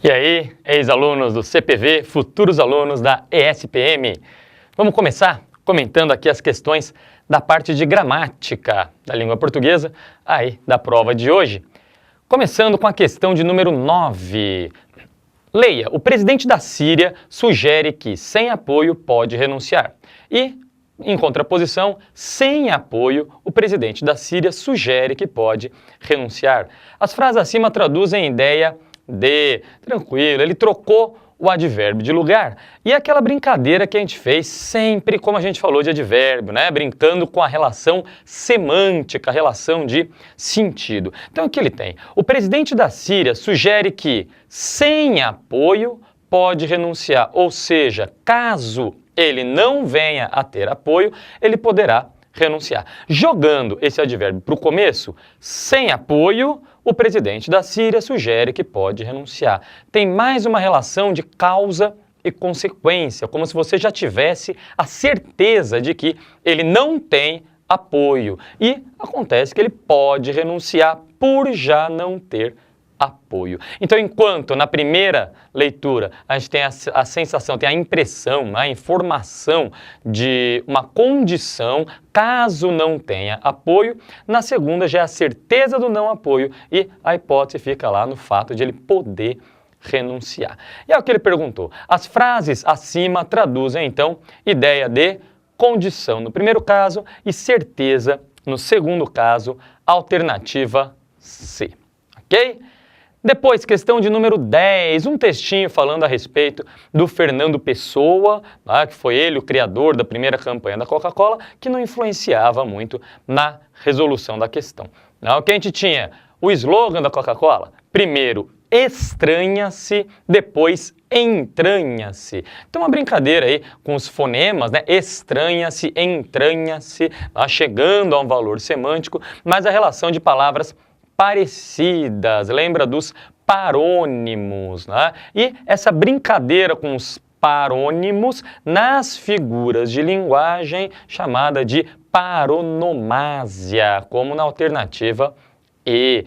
E aí, ex-alunos do CPV, futuros alunos da ESPM. Vamos começar comentando aqui as questões da parte de gramática da língua portuguesa, aí da prova de hoje. Começando com a questão de número 9. Leia, o presidente da Síria sugere que sem apoio pode renunciar. E, em contraposição, sem apoio, o presidente da Síria sugere que pode renunciar. As frases acima traduzem a ideia de tranquilo, ele trocou o advérbio de lugar. E aquela brincadeira que a gente fez sempre, como a gente falou de advérbio, né? Brincando com a relação semântica, a relação de sentido. Então, o que ele tem? O presidente da Síria sugere que, sem apoio, pode renunciar. Ou seja, caso ele não venha a ter apoio, ele poderá renunciar. Jogando esse advérbio para o começo, sem apoio, o presidente da Síria sugere que pode renunciar. Tem mais uma relação de causa e consequência, como se você já tivesse a certeza de que ele não tem apoio. E acontece que ele pode renunciar por já não ter apoio. Então, enquanto na primeira leitura a gente tem a sensação, tem a impressão, a informação de uma condição caso não tenha apoio, na segunda já é a certeza do não apoio e a hipótese fica lá no fato de ele poder renunciar. E é o que ele perguntou. As frases acima traduzem, então, ideia de condição no primeiro caso e certeza no segundo caso, alternativa C. Ok? Depois, questão de número 10, um textinho falando a respeito do Fernando Pessoa, que foi ele o criador da primeira campanha da Coca-Cola, que não influenciava muito na resolução da questão. O que a gente tinha? O slogan da Coca-Cola, primeiro, estranha-se, depois, entranha-se. Então, uma brincadeira aí com os fonemas, né? Estranha-se, entranha-se, chegando a um valor semântico, mas a relação de palavras parecidas, lembra dos parônimos, né? E essa brincadeira com os parônimos nas figuras de linguagem chamada de paronomásia, como na alternativa E.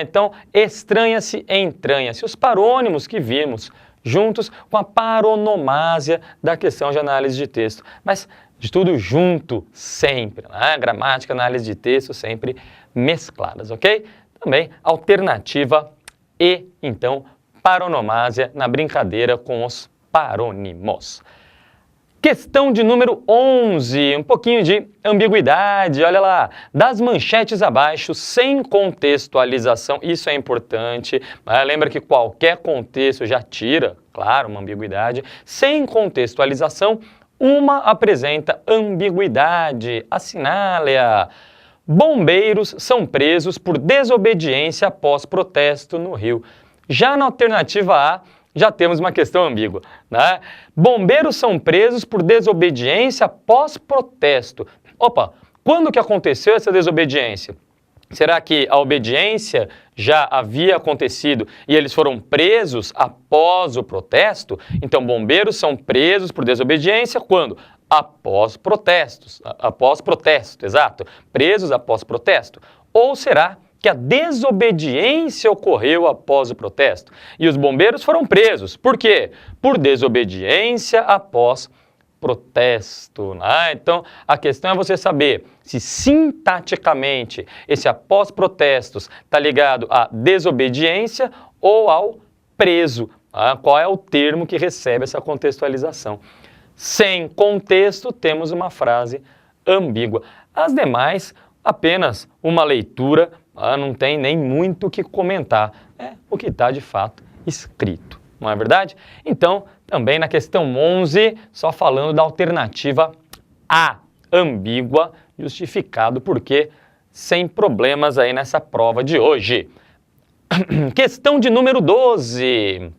Então, estranha-se, entranha-se. Os parônimos que vimos juntos com a paronomásia da questão de análise de texto. Mas de tudo junto sempre, né? Gramática, análise de texto sempre mescladas, ok? Também alternativa E, então, paronomásia na brincadeira com os parônimos. Questão de número 11, um pouquinho de ambiguidade, olha lá. Das manchetes abaixo, sem contextualização, isso é importante, lembra que qualquer contexto já tira, claro, uma ambiguidade. Sem contextualização, uma apresenta ambiguidade, assinale-a. Bombeiros são presos por desobediência após protesto no Rio. Já na alternativa A, já temos uma questão ambígua, né? Bombeiros são presos por desobediência após protesto. Opa, quando que aconteceu essa desobediência? Será que a obediência já havia acontecido e eles foram presos após o protesto? Então, bombeiros são presos por desobediência quando? Após protestos, após protesto, exato. Presos após protesto. Ou será que a desobediência ocorreu após o protesto? E os bombeiros foram presos. Por quê? Por desobediência após protesto. Então, a questão é você saber se sintaticamente esse após protestos está ligado à desobediência ou ao preso. Qual é o termo que recebe essa contextualização? Sem contexto, temos uma frase ambígua. As demais, apenas uma leitura, não tem nem muito o que comentar. É o que está de fato escrito, não é verdade? Então, também na questão 11, só falando da alternativa A, ambígua, justificado porque sem problemas aí nessa prova de hoje. Questão de número 12.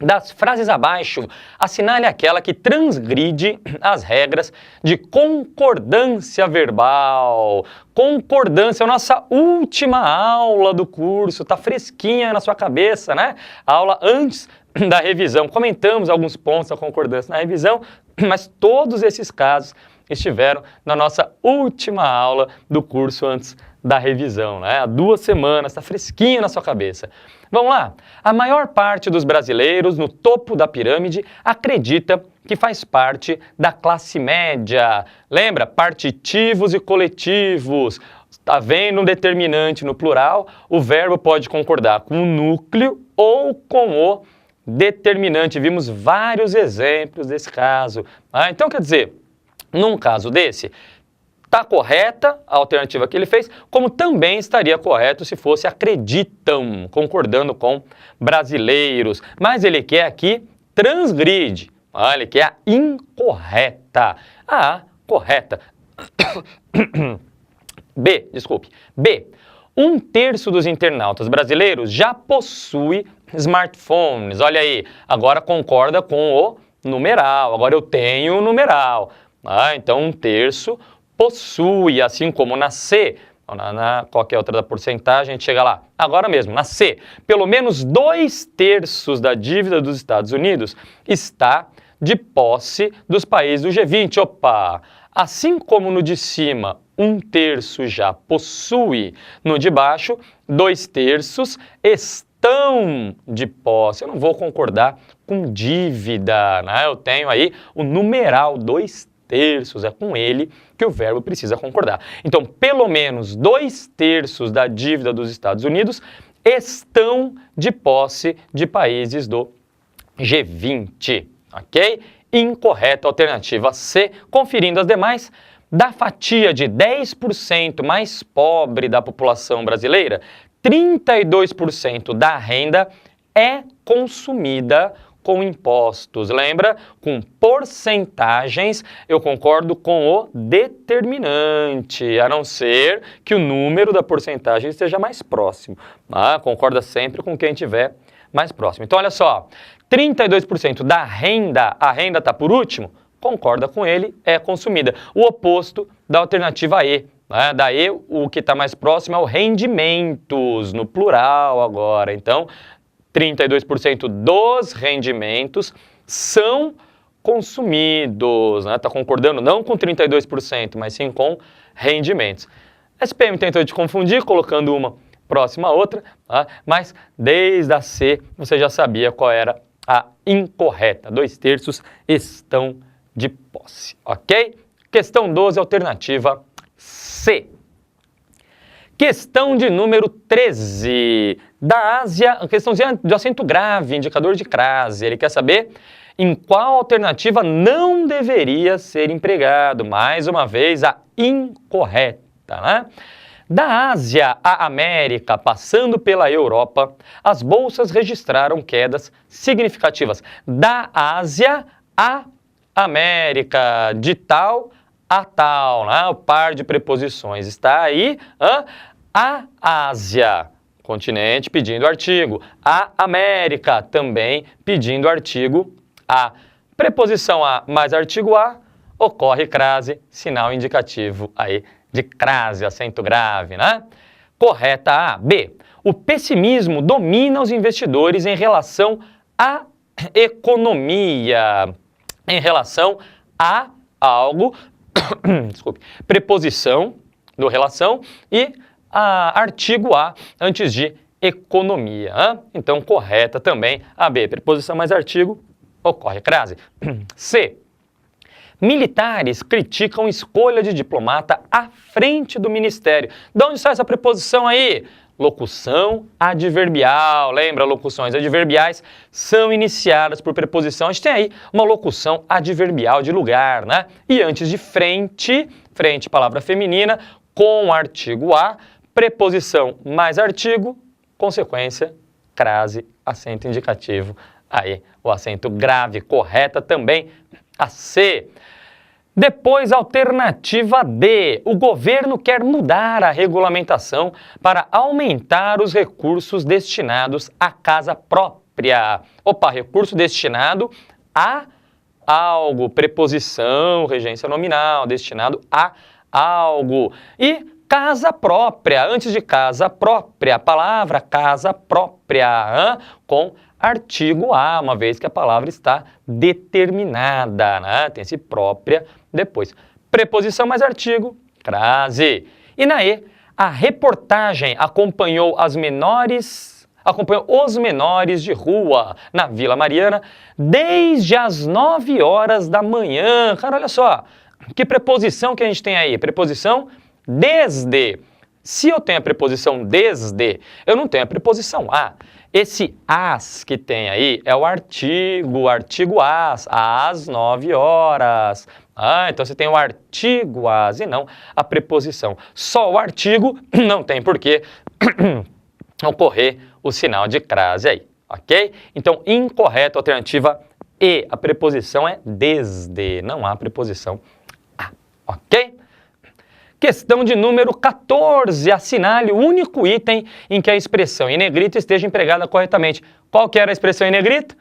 Das frases abaixo, assinale aquela que transgride as regras de concordância verbal. Concordância é a nossa última aula do curso, tá fresquinha na sua cabeça, né? A aula antes da revisão. Comentamos alguns pontos da concordância na revisão, mas todos esses casos estiveram na nossa última aula do curso antes da revisão, né? Há 2 semanas, está fresquinho na sua cabeça. Vamos lá? A maior parte dos brasileiros no topo da pirâmide acredita que faz parte da classe média. Lembra? Partitivos e coletivos. Está vendo um determinante no plural? O verbo pode concordar com o núcleo ou com o determinante. Vimos vários exemplos desse caso. Então, quer dizer, num caso desse, está correta a alternativa que ele fez, como também estaria correto se fosse acreditam, concordando com brasileiros. Mas ele quer aqui transgride. Ele quer a incorreta. A correta. B, desculpe. B. 1/3 dos internautas brasileiros já possui smartphones. Olha aí, agora concorda com o numeral. Agora eu tenho o numeral. Então 1/3 possui, assim como na C, na qualquer outra da porcentagem, a gente chega lá. Agora mesmo, na C, pelo menos 2/3 da dívida dos Estados Unidos está de posse dos países do G20. Opa! Assim como no de cima, 1/3 já possui, no de baixo, 2/3 estão de posse. Eu não vou concordar com dívida, né? Eu tenho aí o numeral 2/3, é com ele que o verbo precisa concordar. Então, pelo menos 2/3 da dívida dos Estados Unidos estão de posse de países do G20, ok? Incorreta, alternativa C. Conferindo as demais, da fatia de 10% mais pobre da população brasileira, 32% da renda é consumida com impostos. Lembra? Com porcentagens, eu concordo com o determinante, a não ser que o número da porcentagem esteja mais próximo. Concorda sempre com quem estiver mais próximo. Então, olha só, 32% da renda, a renda está por último, concorda com ele, é consumida. O oposto da alternativa E. Da E, o que está mais próximo é o rendimentos, no plural agora. Então, 32% dos rendimentos são consumidos. Está concordando não com 32%, mas sim com rendimentos. SPM tentou te confundir, colocando uma próxima a outra, mas desde a C você já sabia qual era a incorreta. 2/3 estão de posse, ok? Questão 12, alternativa C. Questão de número 13. Da Ásia, questãozinha de acento grave, indicador de crase. Ele quer saber em qual alternativa não deveria ser empregado. Mais uma vez, a incorreta, né? Da Ásia à América, passando pela Europa, as bolsas registraram quedas significativas. Da Ásia à América, de tal a tal, né? O par de preposições está aí. A Ásia, continente, pedindo artigo. A América, também pedindo artigo A. Preposição A mais artigo A, ocorre crase, sinal indicativo aí de crase, acento grave, né? Correta A. B. O pessimismo domina os investidores em relação à economia. Em relação a algo, desculpe, preposição do relação e artigo A antes de economia. Então, correta também a B. Preposição mais artigo, ocorre crase. C. Militares criticam escolha de diplomata à frente do ministério. De onde sai essa preposição aí? Locução adverbial. Lembra, locuções adverbiais são iniciadas por preposição. A gente tem aí uma locução adverbial de lugar, né? E antes de frente, frente, palavra feminina, com artigo A, preposição mais artigo, consequência, crase, acento indicativo. Aí, o acento grave, correta também a C. Depois, alternativa D. O governo quer mudar a regulamentação para aumentar os recursos destinados à casa própria. Opa, recurso destinado a algo. Preposição, regência nominal, destinado a algo. E casa própria. Antes de casa própria, a palavra casa própria, com artigo A, uma vez que a palavra está determinada, né? Tem esse própria depois. Preposição mais artigo, crase. E na E, A reportagem acompanhou os menores de rua na Vila Mariana desde as 9 horas da manhã. Cara, olha só, que preposição que a gente tem aí? Preposição desde. Se eu tenho a preposição desde, eu não tenho a preposição a. Esse as que tem aí é o artigo às 9 horas. Então você tem o artigo as e não a preposição. Só o artigo não tem por que ocorrer o sinal de crase aí, ok? Então, incorreto, alternativa E. A preposição é desde, não há preposição a, ok? Questão de número 14. Assinale o único item em que a expressão em negrito esteja empregada corretamente. Qual que era a expressão em negrito?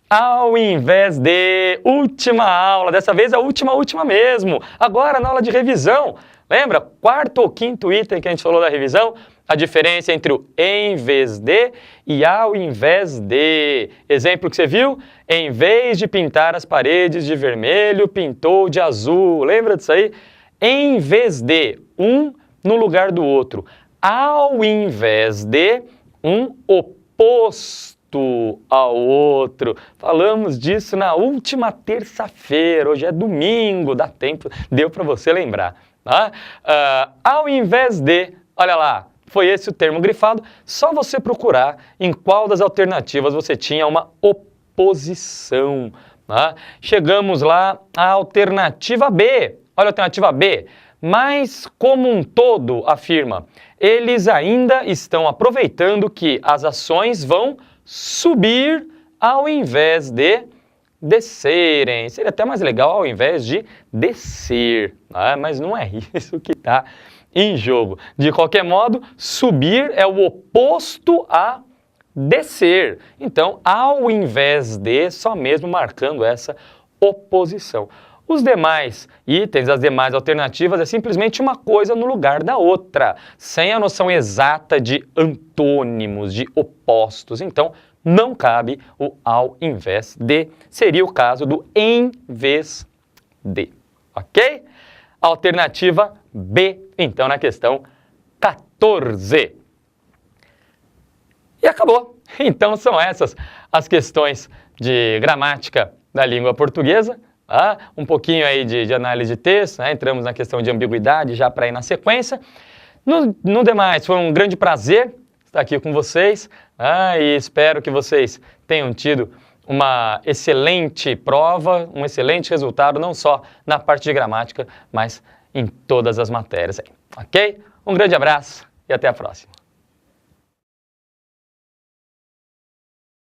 Ao invés de última aula. Dessa vez a última mesmo. Agora na aula de revisão. Lembra? Quarto ou quinto item que a gente falou da revisão? A diferença entre o em vez de e ao invés de. Exemplo que você viu? Em vez de pintar as paredes de vermelho, pintou de azul. Lembra disso aí? Em vez de, um no lugar do outro. Ao invés de, um oposto ao outro. Falamos disso na última terça-feira. Hoje é domingo, dá tempo, deu para você lembrar. Tá? Ao invés de, olha lá, foi esse o termo grifado. Só você procurar em qual das alternativas você tinha uma oposição. Tá? Chegamos lá à alternativa B. Olha a alternativa B. Mas, como um todo, afirma, eles ainda estão aproveitando que as ações vão subir ao invés de descerem. Seria até mais legal ao invés de descer. Mas não é isso que está em jogo. De qualquer modo, subir é o oposto a descer. Então, ao invés de, só mesmo marcando essa oposição. Os demais itens, as demais alternativas, é simplesmente uma coisa no lugar da outra, sem a noção exata de antônimos, de opostos. Então, não cabe o ao invés de, seria o caso do em vez de, ok? Alternativa B, então, na questão 14. E acabou. Então, são essas as questões de gramática da língua portuguesa. Um pouquinho aí de análise de texto, né? Entramos na questão de ambiguidade já para ir na sequência. No demais, foi um grande prazer estar aqui com vocês, e espero que vocês tenham tido uma excelente prova, um excelente resultado, não só na parte de gramática, mas em todas as matérias aí, ok? Um grande abraço e até a próxima.